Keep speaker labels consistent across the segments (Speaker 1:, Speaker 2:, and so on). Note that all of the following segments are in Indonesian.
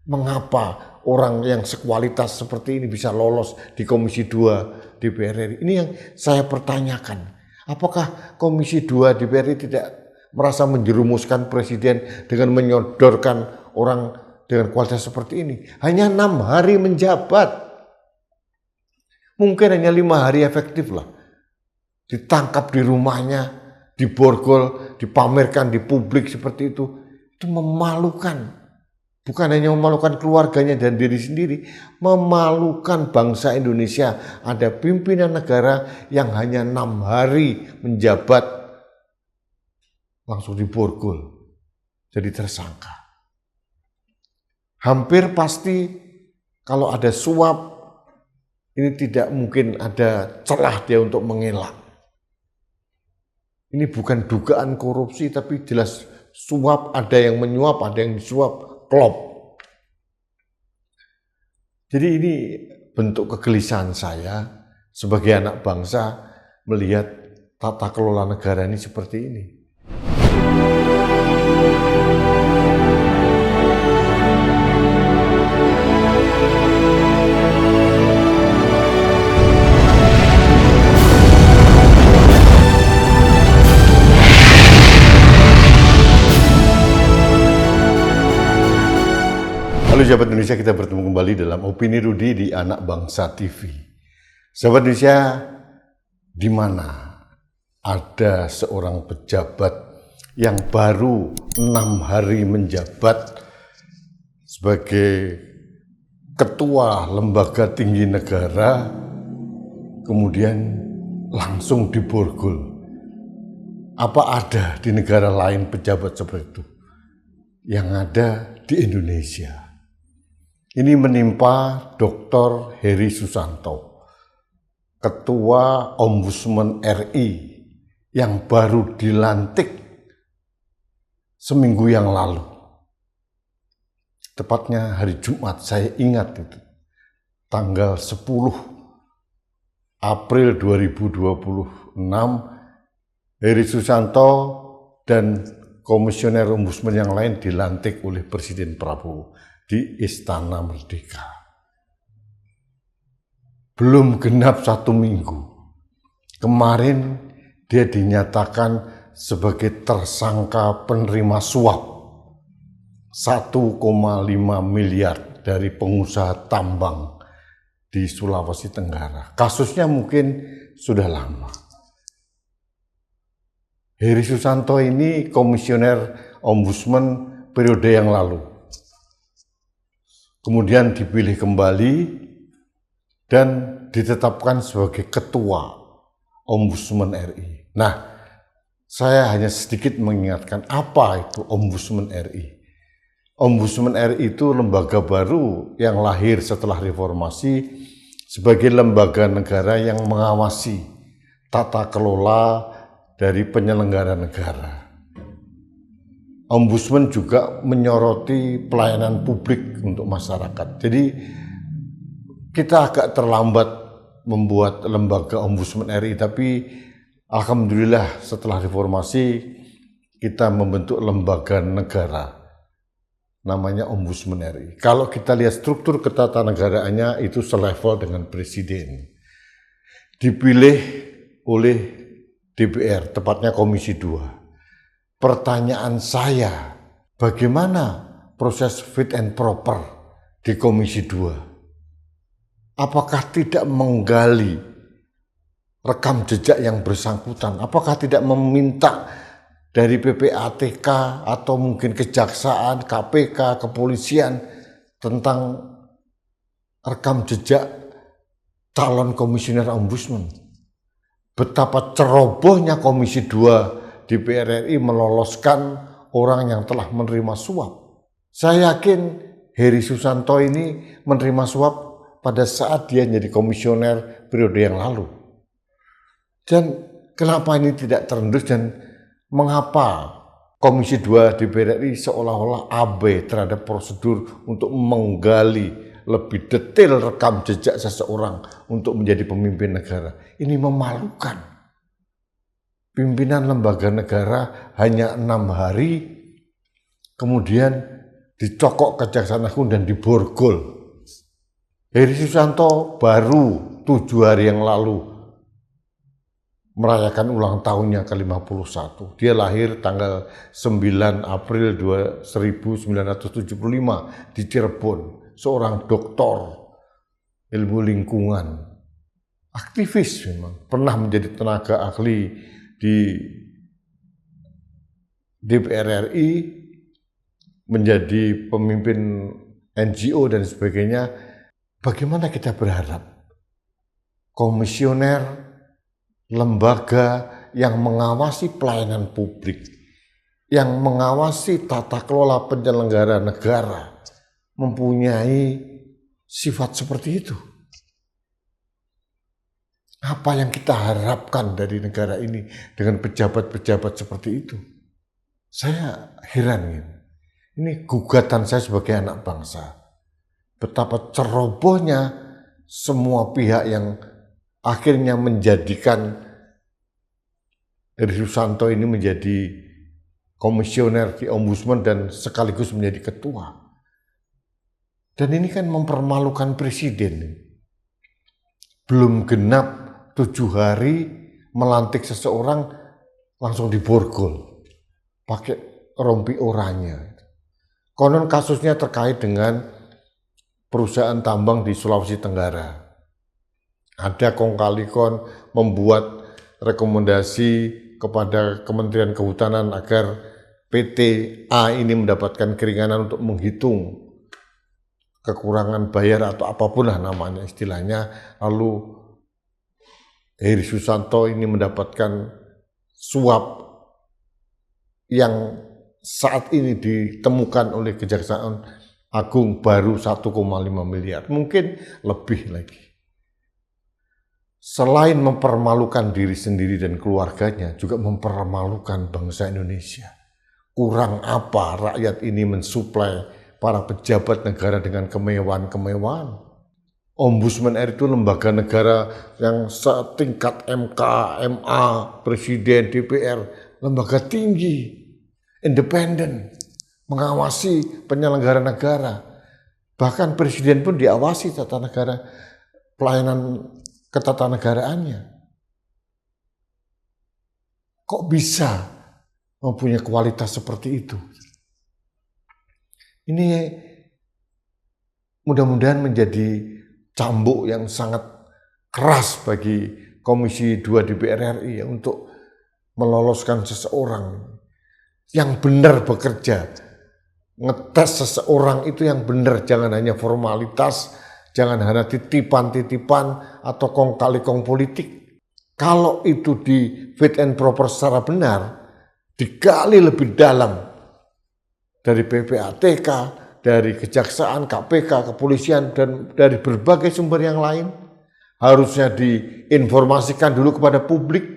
Speaker 1: Mengapa orang yang sekualitas seperti ini bisa lolos di Komisi 2 DPR RI? Ini yang saya pertanyakan. Apakah Komisi 2 DPR RI tidak merasa menjerumuskan presiden dengan menyodorkan orang dengan kualitas seperti ini? Hanya 6 hari menjabat. Mungkin hanya 5 hari efektif lah. Ditangkap di rumahnya, diborgol, dipamerkan di publik seperti itu. Itu memalukan. Bukan hanya memalukan keluarganya dan diri sendiri, memalukan bangsa Indonesia. Ada pimpinan negara yang hanya 6 hari menjabat, langsung diborgol, jadi tersangka. Hampir pasti kalau ada suap, ini tidak mungkin ada celah dia untuk mengelak. Ini bukan dugaan korupsi, tapi jelas suap, ada yang menyuap, ada yang disuap. Klop. Jadi ini bentuk kegelisahan saya sebagai anak bangsa melihat tata kelola negara ini seperti ini. Halo sahabat Indonesia, kita bertemu kembali dalam Opini Rudi di Anak Bangsa TV. Sahabat Indonesia, di mana ada seorang pejabat yang baru 6 hari menjabat sebagai ketua lembaga tinggi negara, kemudian langsung diborgol. Apa ada di negara lain pejabat seperti itu? Yang ada di Indonesia. Ini menimpa Dr. Heri Susanto, Ketua Ombudsman RI yang baru dilantik seminggu yang lalu. Tepatnya hari Jumat, saya ingat itu. Tanggal 10 April 2026, Heri Susanto dan komisioner ombudsman yang lain dilantik oleh Presiden Prabowo di Istana Merdeka. Belum genap 1 minggu, kemarin dia dinyatakan sebagai tersangka penerima suap 1,5 miliar dari pengusaha tambang di Sulawesi Tenggara. Kasusnya mungkin sudah lama. Heri Susanto ini komisioner ombudsman periode yang lalu. Kemudian dipilih kembali dan ditetapkan sebagai ketua Ombudsman RI. Nah, saya hanya sedikit mengingatkan apa itu Ombudsman RI. Ombudsman RI itu lembaga baru yang lahir setelah reformasi sebagai lembaga negara yang mengawasi tata kelola dari penyelenggara negara. Ombudsman juga menyoroti pelayanan publik untuk masyarakat. Jadi kita agak terlambat membuat lembaga Ombudsman RI, tapi alhamdulillah setelah reformasi kita membentuk lembaga negara namanya Ombudsman RI. Kalau kita lihat struktur ketatanegaraannya itu selevel dengan presiden. Dipilih oleh DPR, tepatnya Komisi 2. Pertanyaan saya, bagaimana proses fit and proper di Komisi 2? Apakah tidak menggali rekam jejak yang bersangkutan? Apakah tidak meminta dari PPATK atau mungkin Kejaksaan, KPK, Kepolisian tentang rekam jejak calon komisioner ombudsman? Betapa cerobohnya Komisi 2 DPR RI meloloskan orang yang telah menerima suap. Saya yakin Heri Susanto ini menerima suap pada saat dia jadi komisioner periode yang lalu. Dan kenapa ini tidak terendus dan mengapa Komisi 2 DPR RI seolah-olah abai terhadap prosedur untuk menggali lebih detail rekam jejak seseorang untuk menjadi pemimpin negara. Ini memalukan. Pimpinan lembaga negara hanya 6 hari, kemudian dicokok Kejaksaan Agung dan diborgol. Heri Susanto baru 7 hari yang lalu merayakan ulang tahunnya ke-51. Dia lahir tanggal 9 April 1975 di Cirebon. Seorang doktor ilmu lingkungan. Aktivis memang. Pernah menjadi tenaga ahli di DPR RI, menjadi pemimpin NGO dan sebagainya. Bagaimana kita berharap komisioner lembaga yang mengawasi pelayanan publik, yang mengawasi tata kelola penyelenggara negara mempunyai sifat seperti itu? Apa yang kita harapkan dari negara ini dengan pejabat-pejabat seperti itu? Saya heran ini. Ini gugatan saya sebagai anak bangsa. Betapa cerobohnya semua pihak yang akhirnya menjadikan Heri Susanto ini menjadi komisioner di Ombudsman dan sekaligus menjadi ketua. Dan ini kan mempermalukan presiden. Belum genap 7 hari melantik seseorang langsung diborgol pakai rompi oranye. Konon kasusnya terkait dengan perusahaan tambang di Sulawesi Tenggara. Ada kong kali kon membuat rekomendasi kepada Kementerian Kehutanan agar PT A ini mendapatkan keringanan untuk menghitung kekurangan bayar atau apapun lah namanya istilahnya. Lalu Heri Susanto ini mendapatkan suap yang saat ini ditemukan oleh Kejaksaan Agung baru 1,5 miliar, mungkin lebih lagi. Selain mempermalukan diri sendiri dan keluarganya, juga mempermalukan bangsa Indonesia. Kurang apa rakyat ini mensuplai para pejabat negara dengan kemewahan-kemewahan? Ombudsman RI itu lembaga negara yang setingkat MK, MA, Presiden, DPR, lembaga tinggi, independen, mengawasi penyelenggara negara. Bahkan presiden pun diawasi tata negara, pelayanan ketatanegaraannya. Kok bisa mempunyai kualitas seperti itu? Ini mudah-mudahan menjadi cambuk yang sangat keras bagi Komisi 2 DPR RI untuk meloloskan seseorang yang benar bekerja, ngetes seseorang itu yang benar, jangan hanya formalitas, jangan hanya titipan-titipan atau kong kali kong politik. Kalau itu di fit and proper secara benar, digali lebih dalam dari PPATK, dari Kejaksaan, KPK, Kepolisian, dan dari berbagai sumber yang lain, harusnya diinformasikan dulu kepada publik,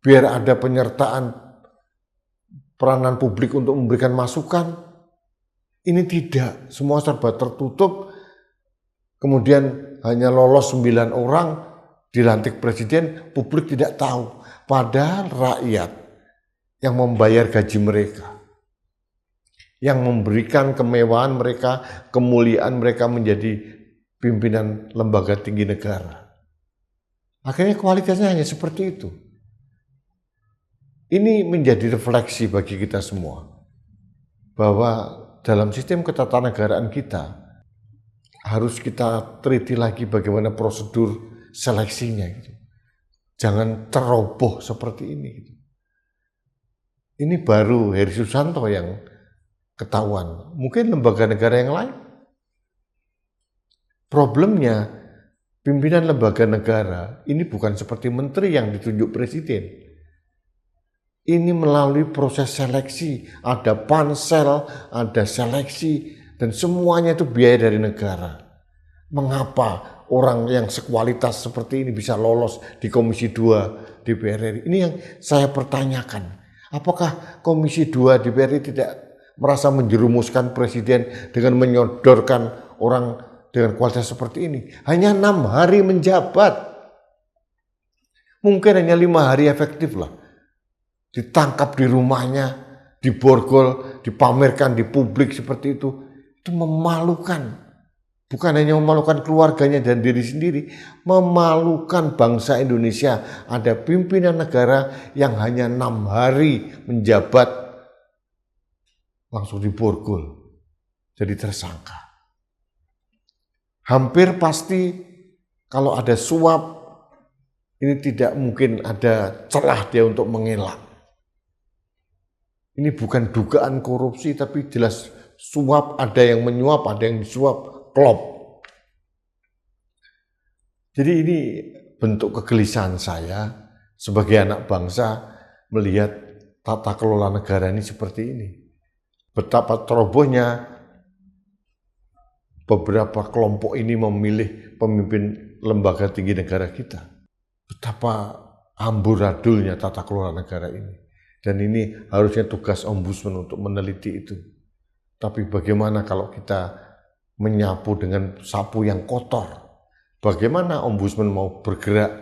Speaker 1: biar ada penyertaan peranan publik untuk memberikan masukan. Ini tidak, semua serba tertutup, kemudian hanya lolos 9 orang, dilantik presiden, publik tidak tahu. Padahal rakyat yang membayar gaji mereka, yang memberikan kemewahan mereka, kemuliaan mereka menjadi pimpinan lembaga tinggi negara. Akhirnya kualitasnya hanya seperti itu. Ini menjadi refleksi bagi kita semua bahwa dalam sistem ketatanegaraan kita harus kita teliti lagi bagaimana prosedur seleksinya gitu. Jangan ceroboh seperti ini gitu. Ini baru Heri Susanto yang ketahuan. Mungkin lembaga negara yang lain. Problemnya pimpinan lembaga negara ini bukan seperti menteri yang ditunjuk presiden. Ini melalui proses seleksi, ada pansel, ada seleksi, dan semuanya itu biaya dari negara. Mengapa orang yang sekualitas seperti ini bisa lolos di Komisi 2 DPR RI? Ini yang saya pertanyakan. Apakah Komisi 2 DPR RI tidak merasa menjerumuskan presiden dengan menyodorkan orang dengan kualitas seperti ini? Hanya 6 hari menjabat. Mungkin hanya 5 hari efektif lah. Ditangkap di rumahnya, diborgol, dipamerkan di publik seperti itu memalukan. Bukan hanya memalukan keluarganya dan diri sendiri, memalukan bangsa Indonesia. Ada pimpinan negara yang hanya 6 hari menjabat, langsung diborgol, jadi tersangka. Hampir pasti kalau ada suap, ini tidak mungkin ada celah dia untuk mengelak. Ini bukan dugaan korupsi, tapi jelas suap, ada yang menyuap, ada yang disuap. Klop. Jadi ini bentuk kegelisahan saya sebagai anak bangsa melihat tata kelola negara ini seperti ini. Betapa cerobohnya beberapa kelompok ini memilih pemimpin lembaga tinggi negara kita. Betapa amburadulnya tata kelola negara ini. Dan ini harusnya tugas ombudsman untuk meneliti itu. Tapi bagaimana kalau kita menyapu dengan sapu yang kotor? Bagaimana ombudsman mau bergerak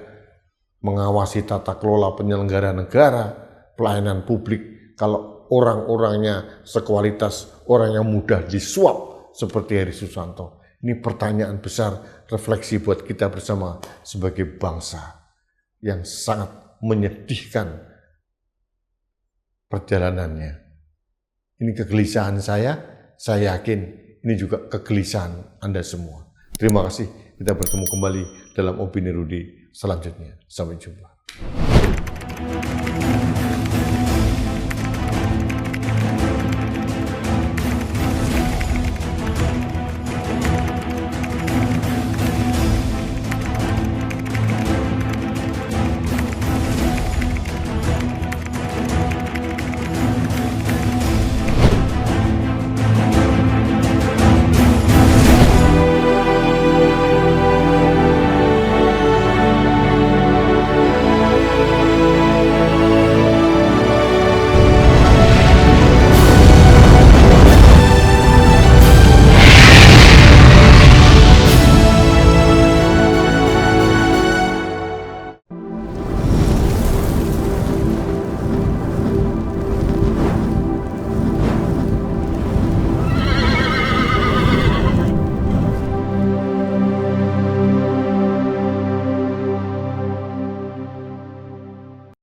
Speaker 1: mengawasi tata kelola penyelenggara negara, pelayanan publik, kalau orang-orangnya sekualitas orang yang mudah disuap seperti Heri Susanto? Ini pertanyaan besar, refleksi buat kita bersama sebagai bangsa yang sangat menyedihkan perjalanannya. Ini kegelisahan saya yakin ini juga kegelisahan Anda semua. Terima kasih, kita bertemu kembali dalam Opini Rudy selanjutnya. Sampai jumpa.